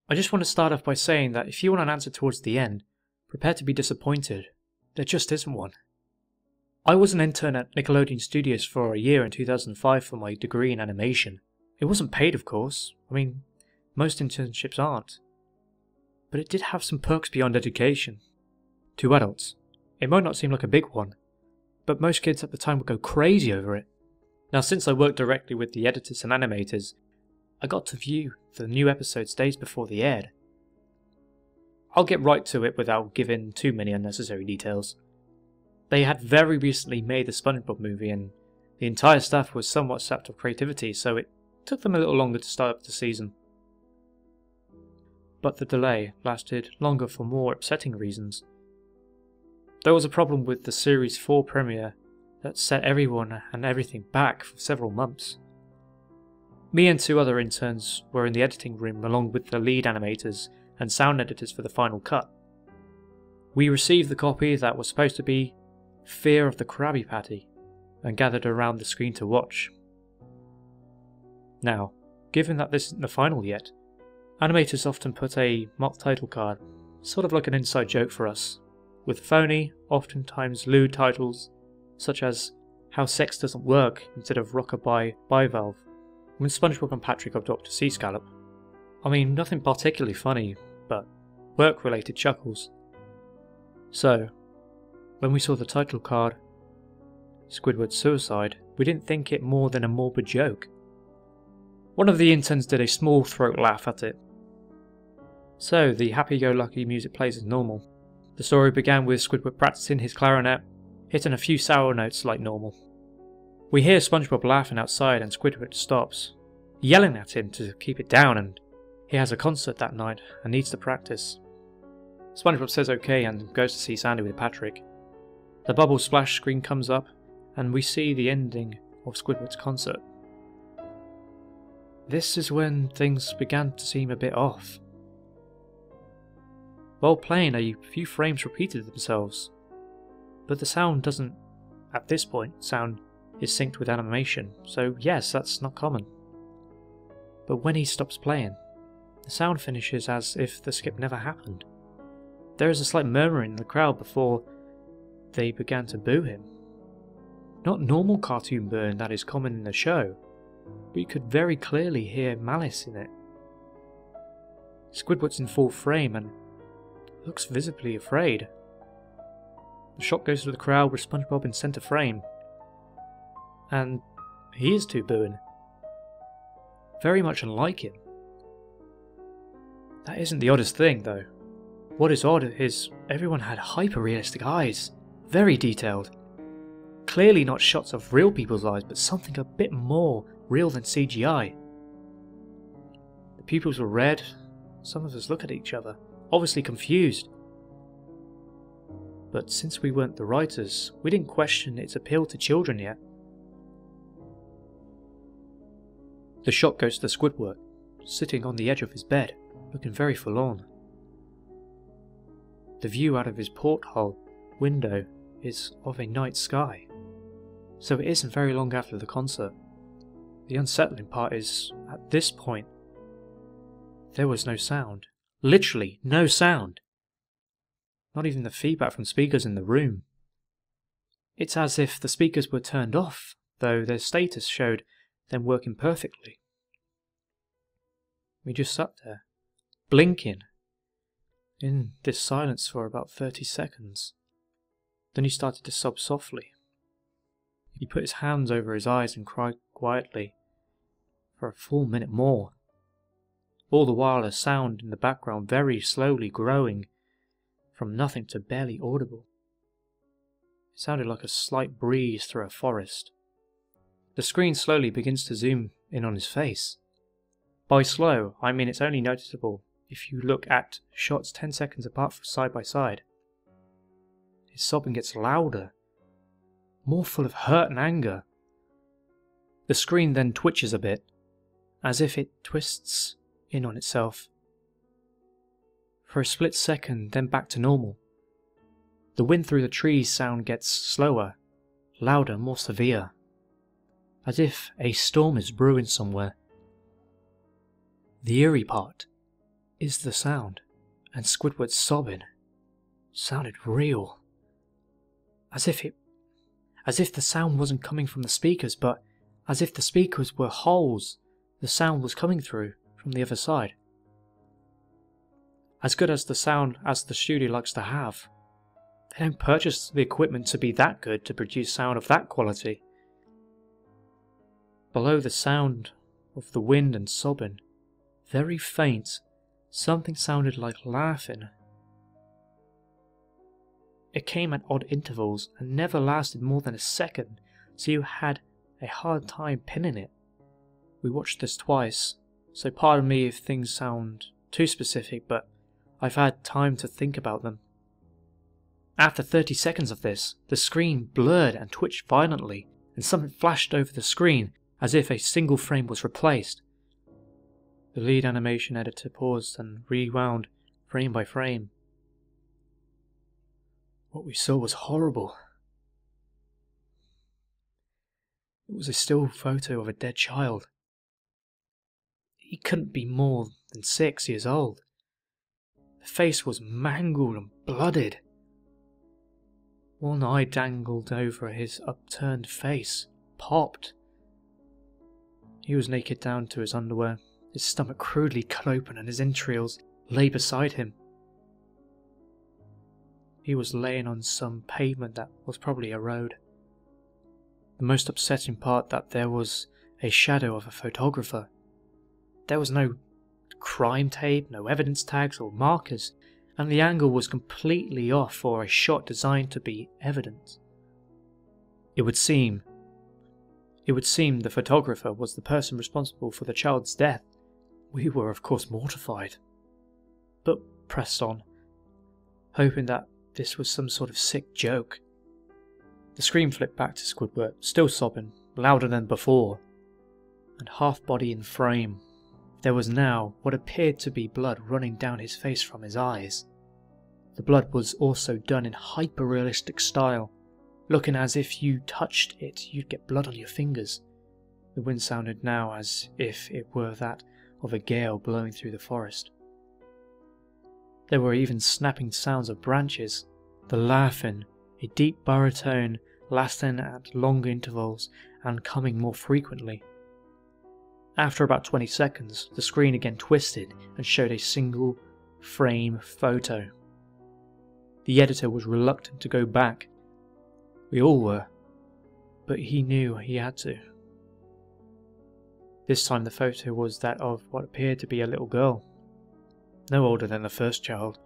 I just want to start off by saying that if you want an answer towards the end, prepare to be disappointed. There just isn't one. I was an intern at Nickelodeon Studios for a year in 2005 for my degree in animation. It wasn't paid, of course. I mean, most internships aren't. But it did have some perks beyond education. To adults, it might not seem like a big one, but most kids at the time would go crazy over it. Now, since I worked directly with the editors and animators, I got to view the new episodes days before they aired. I'll get right to it without giving too many unnecessary details. They had very recently made the Spongebob movie, and the entire staff was somewhat sapped of creativity, so it took them a little longer to start up the season. But the delay lasted longer for more upsetting reasons. There was a problem with the Series 4 premiere that set everyone and everything back for several months. Me and 2 other interns were in the editing room along with the lead animators and sound editors for the final cut. We received the copy that was supposed to be Fear of the Krabby Patty and gathered around the screen to watch. Now, given that this isn't the final yet, animators often put a mock title card, sort of like an inside joke for us, with phony, oftentimes lewd titles such as How Sex Doesn't Work instead of Rockabye Bivalve, when SpongeBob and Patrick are Dr. Sea Scallop. I mean, nothing particularly funny, but work-related chuckles. So, when we saw the title card, Squidward's Suicide, we didn't think it more than a morbid joke. One of the interns did a small throat laugh at it. So, the happy-go-lucky music plays as normal. The story began with Squidward practicing his clarinet, hitting a few sour notes like normal. We hear SpongeBob laughing outside and Squidward stops, yelling at him to keep it down, and he has a concert that night and needs to practice. SpongeBob says okay and goes to see Sandy with Patrick. The bubble splash screen comes up and we see the ending of Squidward's concert. This is when things began to seem a bit off. While playing, a few frames repeated themselves, but the sound doesn't, at this point, sound is synced with animation, so yes, that's not common. But when he stops playing, the sound finishes as if the skip never happened. There is a slight murmuring in the crowd before they began to boo him. Not normal cartoon booing that is common in the show, but you could very clearly hear malice in it. Squidward's in full frame and looks visibly afraid. The shot goes to the crowd with SpongeBob in centre frame, and he is too booing. Very much unlike him. That isn't the oddest thing, though. What is odd is everyone had hyper-realistic eyes, very detailed. Clearly not shots of real people's eyes, but something a bit more real than CGI. The pupils were red. Some of us look at each other, obviously confused. But since we weren't the writers, we didn't question its appeal to children yet. The shot goes to Squidward, sitting on the edge of his bed, looking very forlorn. The view out of his porthole window is of a night sky, so it isn't very long after the concert. The unsettling part is, at this point, there was no sound. Literally no sound. Not even the feedback from speakers in the room. It's as if the speakers were turned off, though their status showed them working perfectly. We just sat there, blinking, in this silence for about 30 seconds. Then he started to sob softly. He put his hands over his eyes and cried quietly for a full minute more. All the while a sound in the background very slowly growing from nothing to barely audible. It sounded like a slight breeze through a forest. The screen slowly begins to zoom in on his face. By slow, I mean it's only noticeable if you look at shots 10 seconds apart side by side. His sobbing gets louder, more full of hurt and anger. The screen then twitches a bit, as if it twists in on itself. For a split second, then back to normal. The wind through the trees sound gets slower, louder, more severe, as if a storm is brewing somewhere. The eerie part is the sound, and Squidward's sobbing sounded real. As if the sound wasn't coming from the speakers, but as if the speakers were holes the sound was coming through from the other side. As good as the sound as the studio likes to have, they don't purchase the equipment to be that good to produce sound of that quality. Below the sound of the wind and sobbing, very faint, something sounded like laughing. It came at odd intervals and never lasted more than a second, so you had a hard time pinning it. We watched this twice, so pardon me if things sound too specific, but I've had time to think about them. After 30 seconds of this, the screen blurred and twitched violently, and something flashed over the screen as if a single frame was replaced. The lead animation editor paused and rewound frame by frame. What we saw was horrible. It was a still photo of a dead child. He couldn't be more than 6 years old. The face was mangled and blooded. One eye dangled over his upturned face, popped. He was naked down to his underwear, his stomach crudely cut open and his entrails lay beside him. He was laying on some pavement that was probably a road. The most upsetting part that there was a shadow of a photographer. There was no crime tape, no evidence tags or markers, and the angle was completely off for a shot designed to be evident. It would seem the photographer was the person responsible for the child's death. We were of course mortified, but pressed on, hoping that this was some sort of sick joke. The screen flipped back to Squidward, still sobbing, louder than before, and half body in frame. There was now what appeared to be blood running down his face from his eyes. The blood was also done in hyper-realistic style, looking as if you touched it you'd get blood on your fingers. The wind sounded now as if it were that of a gale blowing through the forest. There were even snapping sounds of branches, the laughing, a deep baritone lasting at long intervals and coming more frequently. After about 20 seconds, the screen again twisted and showed a single frame photo. The editor was reluctant to go back. We all were, but he knew he had to. This time the photo was that of what appeared to be a little girl, no older than the first child.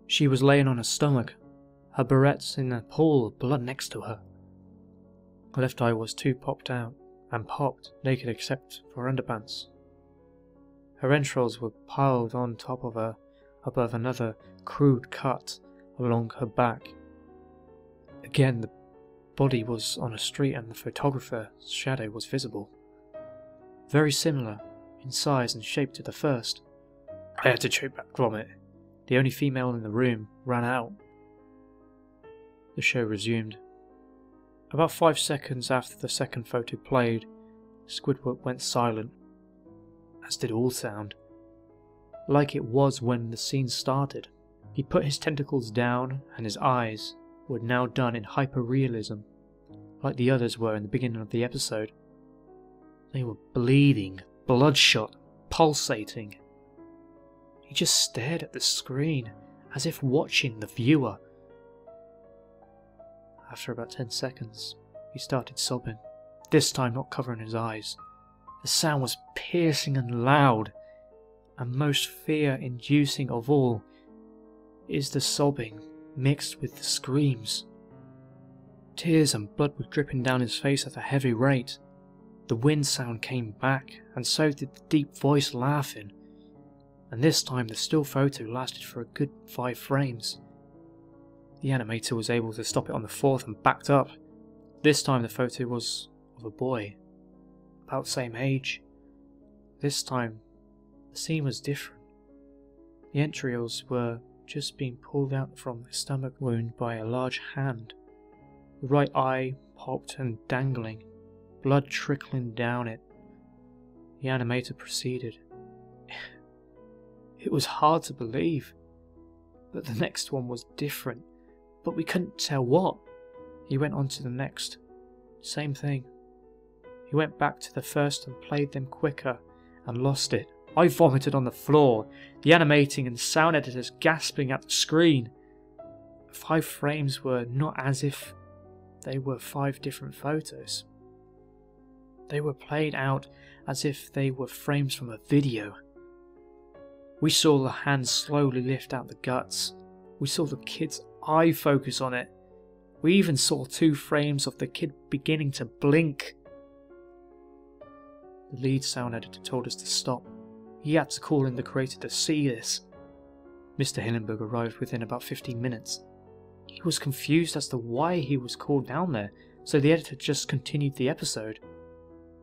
She was laying on her stomach, her barrettes in a pool of blood next to her. Her left eye was too popped out, and popped, naked except for underpants. Her entrails were piled on top of her, above another crude cut along her back. Again, the body was on a street and the photographer's shadow was visible. Very similar in size and shape to the first. I had to choke back vomit. The only female in the room ran out. The show resumed. About 5 seconds after the second photo played, Squidward went silent, as did all sound, like it was when the scene started. He put his tentacles down and his eyes were now done in hyper-realism, like the others were in the beginning of the episode. They were bleeding, bloodshot, pulsating. He just stared at the screen, as if watching the viewer. After about 10 seconds, he started sobbing, this time not covering his eyes. The sound was piercing and loud, and most fear-inducing of all is the sobbing mixed with the screams. Tears and blood were dripping down his face at a heavy rate. The wind sound came back, and so did the deep voice laughing, and this time the still photo lasted for a good 5 frames. The animator was able to stop it on the 4th and backed up. This time the photo was of a boy, about the same age. This time the scene was different. The entrails were just being pulled out from the stomach wound by a large hand. The right eye popped and dangling, blood trickling down it. The animator proceeded. It was hard to believe. But the next one was different, but we couldn't tell what. He went on to the next. Same thing. He went back to the first and played them quicker and lost it. I vomited on the floor, the animating and sound editors gasping at the screen. 5 frames were not as if they were 5 different photos. They were played out as if they were frames from a video. We saw the hand slowly lift out the guts. We saw the kid's eye focus on it. We even saw 2 frames of the kid beginning to blink. The lead sound editor told us to stop. He had to call in the creator to see this. Mr. Hillenburg arrived within about 15 minutes. He was confused as to why he was called down there, so the editor just continued the episode.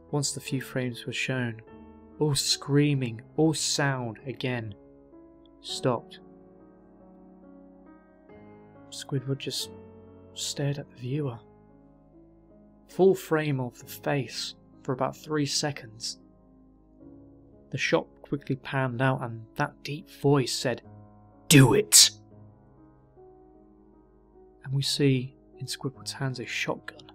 Once the few frames were shown, all screaming, all sound again stopped. Squidward just stared at the viewer. Full frame of the face for about 3 seconds. The shot quickly panned out and that deep voice said, "Do it!" And we see in Squidward's hands a shotgun.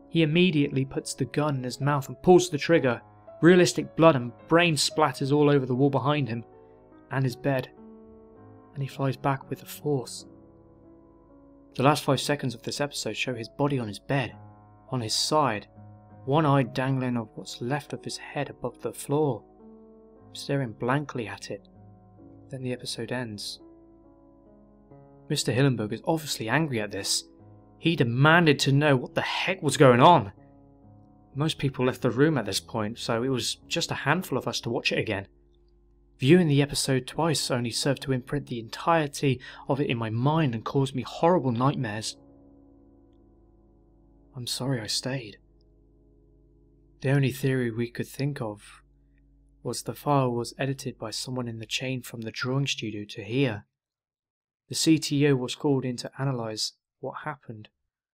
He immediately puts the gun in his mouth and pulls the trigger. Realistic blood and brain splatters all over the wall behind him and his bed, and he flies back with the force. The last 5 seconds of this episode show his body on his bed, on his side, one eye dangling of what's left of his head above the floor, staring blankly at it. Then the episode ends. Mr. Hillenburg is obviously angry at this. He demanded to know what the heck was going on. Most people left the room at this point, so it was just a handful of us to watch it again. Viewing the episode twice only served to imprint the entirety of it in my mind and caused me horrible nightmares. I'm sorry I stayed. The only theory we could think of was the file was edited by someone in the chain from the drawing studio to here. The CTO was called in to analyse what happened.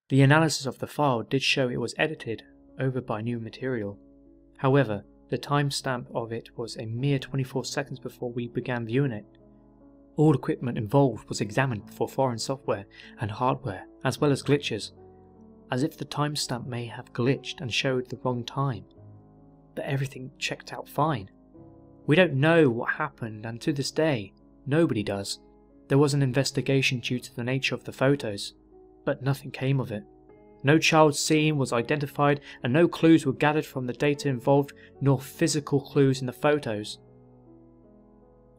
The analysis of the file did show it was edited over by new material. However, the timestamp of it was a mere 24 seconds before we began viewing it. All equipment involved was examined for foreign software and hardware, as well as glitches, as if the timestamp may have glitched and showed the wrong time. But everything checked out fine. We don't know what happened, and to this day, nobody does. There was an investigation due to the nature of the photos, but nothing came of it. No child scene was identified and no clues were gathered from the data involved, nor physical clues in the photos.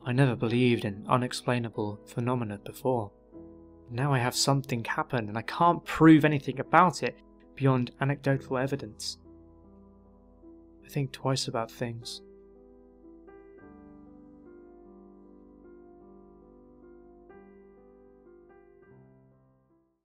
I never believed in unexplainable phenomena before. Now I have something happen and I can't prove anything about it beyond anecdotal evidence. I think twice about things.